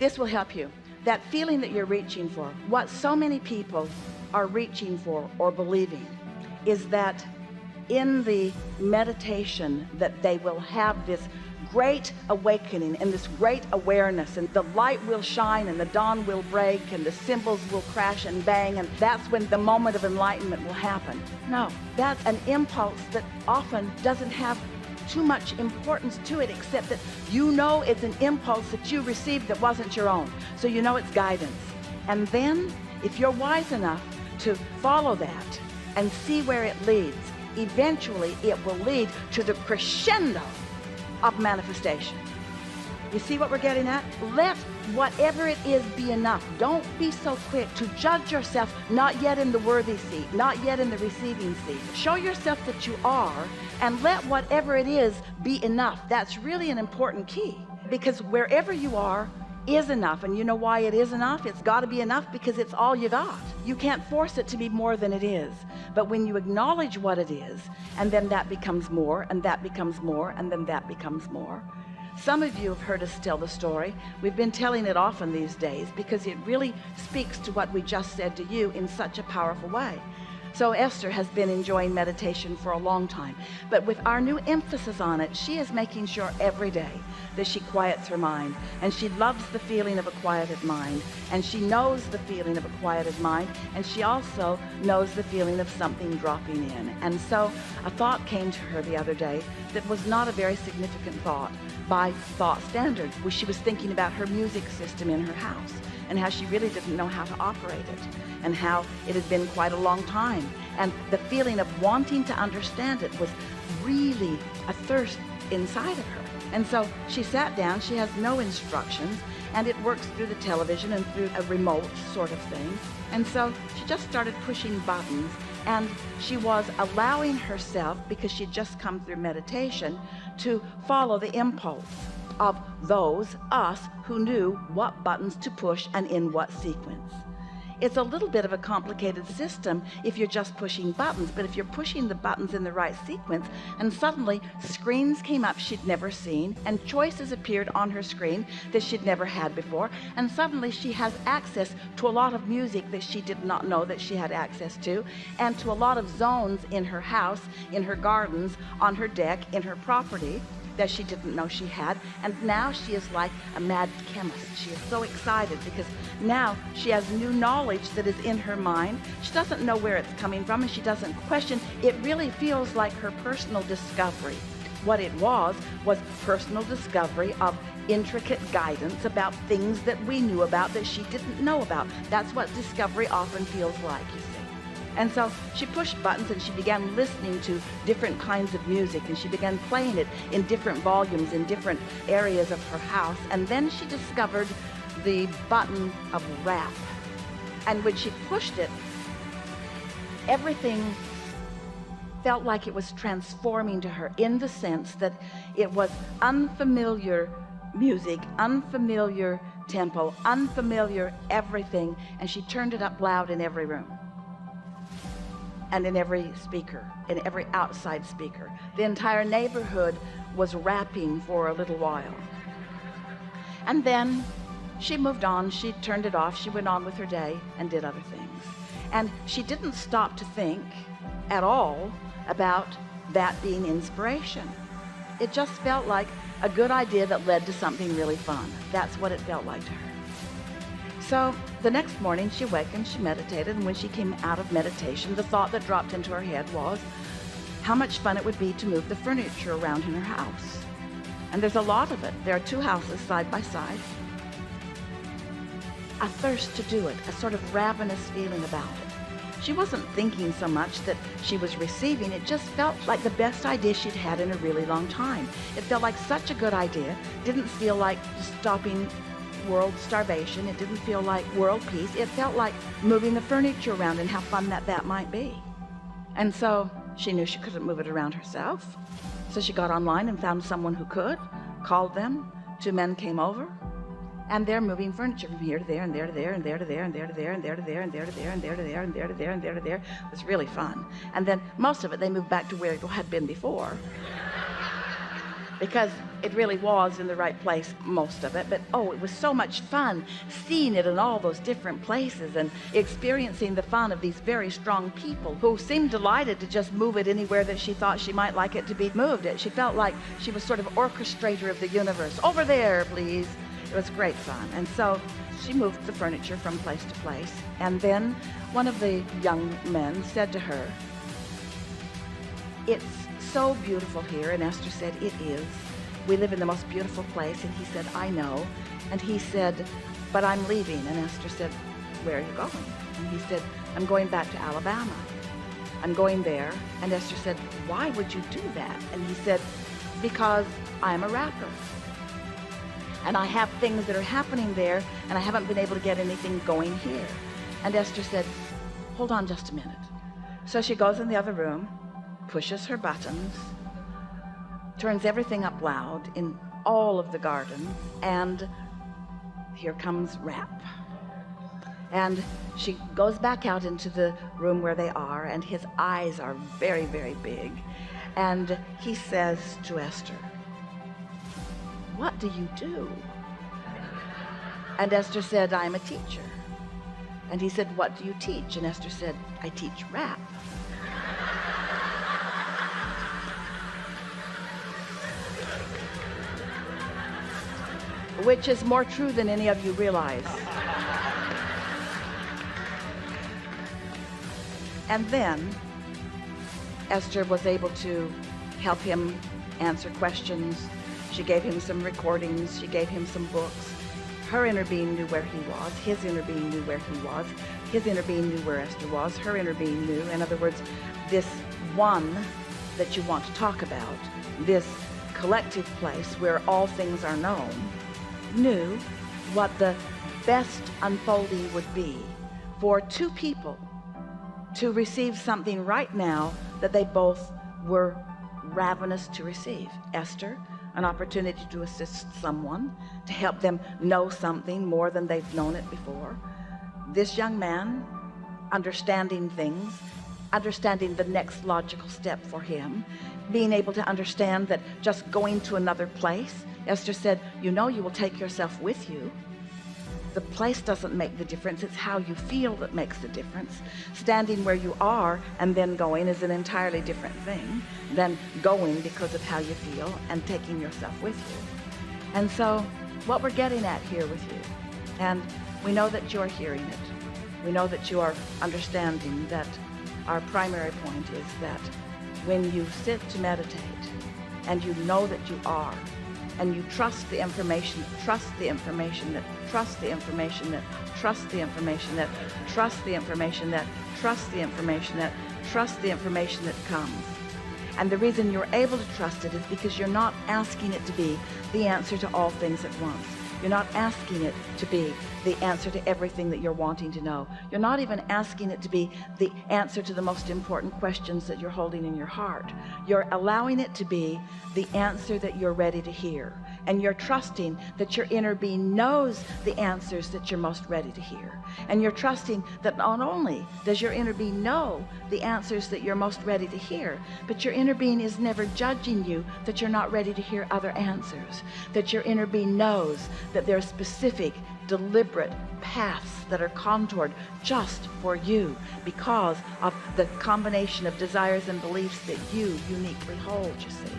This will help you. That feeling that you're reaching for, what so many people are reaching for or believing, is that in the meditation that they will have this great awakening and this great awareness, and the light will shine and the dawn will break and the cymbals will crash and bang, and that's when the moment of enlightenment will happen. No, that's an impulse that often doesn't have too much importance to it, except that you know it's an impulse that you received that wasn't your own, so you know it's guidance. And then if you're wise enough to follow that and see where it leads, eventually it will lead to the crescendo of manifestation. You see what we're getting at? Let whatever it is be enough. Don't be so quick to judge yourself not yet in the worthy seat, not yet in the receiving seat. Show yourself that you are, and let whatever it is be enough. That's really an important key, because wherever you are is enough. And you know why it is enough? It's got to be enough because it's all you got. You can't force it to be more than it is. But when you acknowledge what it is, and then that becomes more, and that becomes more, and then that becomes more. Some of you have heard us tell the story. We've been telling it often these days because it really speaks to what we just said to you in such a powerful way. So Esther has been enjoying meditation for a long time, but with our new emphasis on it, she is making sure every day that she quiets her mind, and she loves the feeling of a quieted mind, and she knows the feeling of a quieted mind, and she also knows the feeling of something dropping in. And so a thought came to her the other day that was not a very significant thought by thought standards. She was thinking about her music system in her house and how she really didn't know how to operate it, and how it had been quite a long time, and the feeling of wanting to understand it was really a thirst inside of her. And so she sat down. She has no instructions, and it works through the television and through a remote sort of thing. And so she just started pushing buttons, and she was allowing herself, because she'd just come through meditation, to follow the impulse of those, us, who knew what buttons to push and in what sequence. It's a little bit of a complicated system if you're just pushing buttons, but if you're pushing the buttons in the right sequence, and suddenly screens came up she'd never seen, and choices appeared on her screen that she'd never had before, and suddenly she has access to a lot of music that she did not know that she had access to, and to a lot of zones in her house, in her gardens, on her deck, in her property, that she didn't know she had. And now she is like a mad chemist. She is so excited because now she has new knowledge that is in her mind. She doesn't know where it's coming from, and she doesn't question. It really feels like her personal discovery. What it was personal discovery of intricate guidance about things that we knew about that she didn't know about. That's what discovery often feels like, you see. And so she pushed buttons, and she began listening to different kinds of music, and she began playing it in different volumes in different areas of her house. And then she discovered the button of rap. And when she pushed it, everything felt like it was transforming to her, in the sense that it was unfamiliar music, unfamiliar tempo, unfamiliar everything, and she turned it up loud in every room. And in every speaker, in every outside speaker. The entire neighborhood was rapping for a little while. And then she moved on. She turned it off. She went on with her day and did other things. And she didn't stop to think at all about that being inspiration. It just felt like a good idea that led to something really fun. That's what it felt like to her. So the next morning she awakened, she meditated, and when she came out of meditation, the thought that dropped into her head was how much fun it would be to move the furniture around in her house. And there's a lot of it. There are two houses side by side. A thirst to do it, a sort of ravenous feeling about it. She wasn't thinking so much that she was receiving. It just felt like the best idea she'd had in a really long time. It felt like such a good idea. Didn't feel like stopping world starvation. It didn't feel like world peace. It felt like moving the furniture around, and how fun that might be. And so she knew she couldn't move it around herself. So she got online and found someone who could, called them. 2 men came over, and they're moving furniture from here to there, and there to there, and there to there, and there to there, and there to there, and there to there, and there to there, and there to there, and there to there. It was really fun. And then most of it they moved back to where it had been before. because it really was in the right place, most of it. But oh, it was so much fun seeing it in all those different places and experiencing the fun of these very strong people who seemed delighted to just move it anywhere that she thought she might like it to be moved. She felt like she was sort of orchestrator of the universe. Over there, please. It was great fun. And so she moved the furniture from place to place. And then one of the young men said to her, "It's so beautiful here." And Esther said, "It is. We live in the most beautiful place." And he said, "I know." And he said, "But I'm leaving." And Esther said, "Where are you going?" And he said, "I'm going back to Alabama. I'm going there." And Esther said, "Why would you do that?" And he said, "Because I'm a rapper. And I have things that are happening there, and I haven't been able to get anything going here." And Esther said, "Hold on just a minute." So she goes in the other room, pushes her buttons, turns everything up loud in all of the gardens, and here comes rap. And she goes back out into the room where they are, and his eyes are very, very big. And he says to Esther, "What do you do?" And Esther said, "I'm a teacher." And he said, "What do you teach?" And Esther said, "I teach rap." Which is more true than any of you realize. And then Esther was able to help him answer questions. She gave him some recordings. She gave him some books. Her inner being knew where he was. His inner being knew where he was. His inner being knew where Esther was. Her inner being knew. In other words, this one that you want to talk about, this collective place where all things are known, knew what the best unfolding would be for two people to receive something right now that they both were ravenous to receive. Esther, an opportunity to assist someone, to help them know something more than they've known it before. This young man, understanding things, understanding the next logical step for him, being able to understand that just going to another place, Esther said, "You know, you will take yourself with you. The place doesn't make the difference. It's how you feel that makes the difference. Standing where you are and then going is an entirely different thing than going because of how you feel and taking yourself with you." And so what we're getting at here with you, and we know that you're hearing it, we know that you are understanding that our primary point is that when you sit to meditate and you know that you are, and you trust the information, trust the information that, trust the information that, trust the information that, trust the information that, trust the information that, trust the information that comes. And the reason you're able to trust it is because you're not asking it to be the answer to all things at once. You're not asking it to be the answer to everything that you're wanting to know. You're not even asking it to be the answer to the most important questions that you're holding in your heart. You're allowing it to be the answer that you're ready to hear. And you're trusting that your inner being knows the answers that you're most ready to hear. And you're trusting that not only does your inner being know the answers that you're most ready to hear, but your inner being is never judging you that you're not ready to hear other answers. That your inner being knows that there are specific, deliberate paths that are contoured just for you because of the combination of desires and beliefs that you uniquely hold, you see.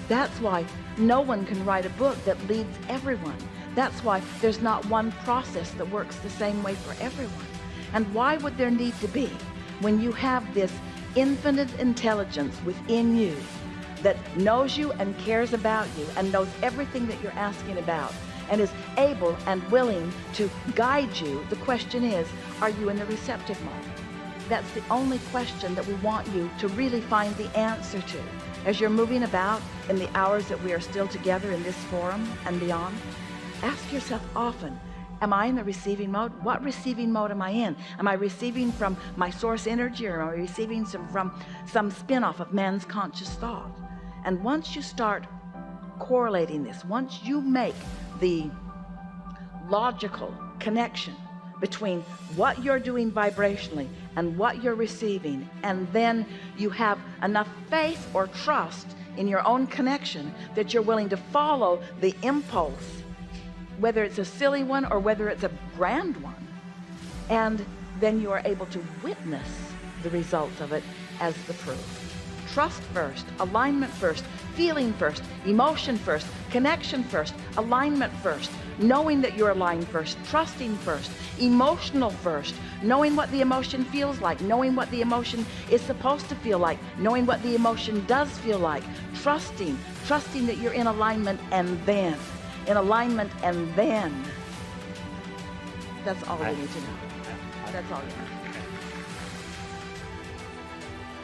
That's why no one can write a book that leads everyone. That's why there's not one process that works the same way for everyone. And why would there need to be when you have this infinite intelligence within you that knows you and cares about you and knows everything that you're asking about and is able and willing to guide you? The question is, are you in the receptive mode? That's the only question that we want you to really find the answer to. As you're moving about in the hours that we are still together in this forum and beyond, ask yourself often, am I in the receiving mode? What receiving mode am I in? Am I receiving from my source energy, or am I receiving from some spin-off of man's conscious thought? And once you start correlating this, once you make the logical connection between what you're doing vibrationally and what you're receiving, and then you have enough faith or trust in your own connection that you're willing to follow the impulse, whether it's a silly one or whether it's a grand one, and then you are able to witness the results of it as the proof. Trust first, alignment first, feeling first, emotion first, connection first, alignment first, knowing that you're aligned first, trusting first, emotional first, knowing what the emotion feels like, knowing what the emotion is supposed to feel like, knowing what the emotion does feel like, trusting that you're in alignment, and then in alignment, and then that's all you need to know. That's all you need.